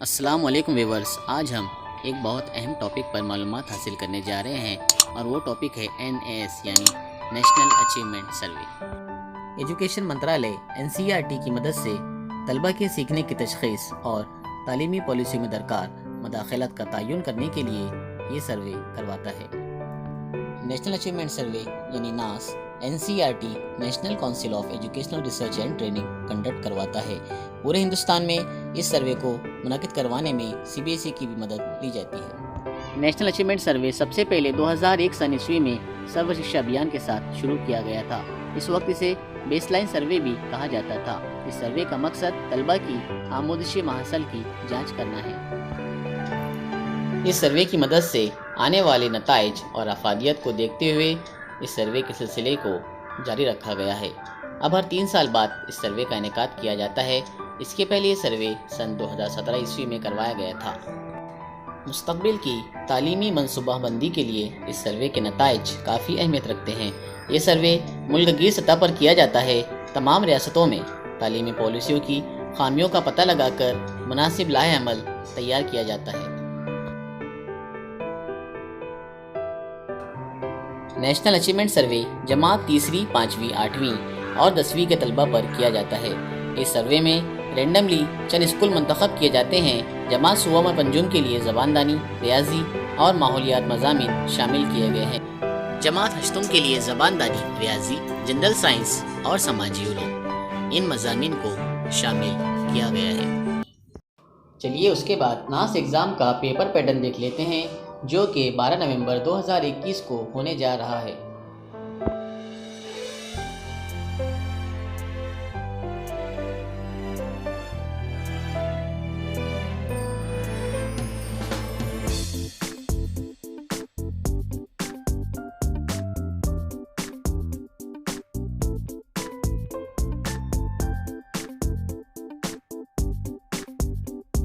السلام علیکم ویورز، آج ہم ایک بہت اہم ٹاپک پر معلومات حاصل کرنے جا رہے ہیں اور وہ ٹاپک ہے NAS یعنی نیشنل اچیومنٹ سروے۔ ایجوکیشن منترالیہ NCERT کی مدد سے طلبہ کے سیکھنے کی تشخیص اور تعلیمی پالیسی میں درکار مداخلت کا تعین کرنے کے لیے یہ سروے کرواتا ہے۔ نیشنل اچیومنٹ سروے یعنی NAS NCERT national council of educational research and training conduct کرواتا ہے۔ پورے ہندوستان میں اس سروے کو منعقد کروانے میں CBSE کی بھی مدد لی جاتی ہے۔ نیشنل اچیومنٹ سروے سب سے پہلے 2001 سن عیسوی میں سرو شکشا ابھیان کے ساتھ شروع کیا گیا تھا۔ اس وقت اسے بیس لائن سروے بھی کہا جاتا تھا۔ اس سروے کا مقصد طلبہ کی آموزش ماحصل کی جانچ کرنا ہے۔ اس سروے کی مدد سے آنے والے نتائج اور افادیت کو دیکھتے ہوئے اس سروے کے سلسلے کو جاری رکھا گیا ہے۔ اب ہر 3 سال بعد اس سروے کا انعقاد کیا جاتا ہے۔ اس کے پہلے یہ سروے سن 2017 عیسوی میں کروایا گیا تھا۔ مستقبل کی تعلیمی منصوبہ بندی کے لیے اس سروے کے نتائج کافی اہمیت رکھتے ہیں۔ یہ سروے ملک گیر سطح پر کیا جاتا ہے۔ تمام ریاستوں میں تعلیمی پالیسیوں کی خامیوں کا پتہ لگا کر مناسب لائحہ عمل تیار کیا جاتا ہے۔ نیشنل اچیومنٹ سروے جماعت 3، 5، 8 اور 10 کے طلبہ پر کیا جاتا ہے۔ اس سروے میں رینڈملی چند اسکول منتخب کیے جاتے ہیں۔ جماعت صوبہ اور پنجم کے لیے زباندانی، ریاضی اور ماحولیات مضامین شامل کیے گئے ہیں۔ جماعت ہشتم کے لیے زباندانی، ریاضی، جنرل سائنس اور سماجی علوم ان مضامین کو شامل کیا گیا ہے۔ چلیے اس کے بعد NAS ایگزام کا پیپر پیٹرن دیکھ لیتے ہیں جو کہ 12 نومبر 2021 کو ہونے جا رہا ہے۔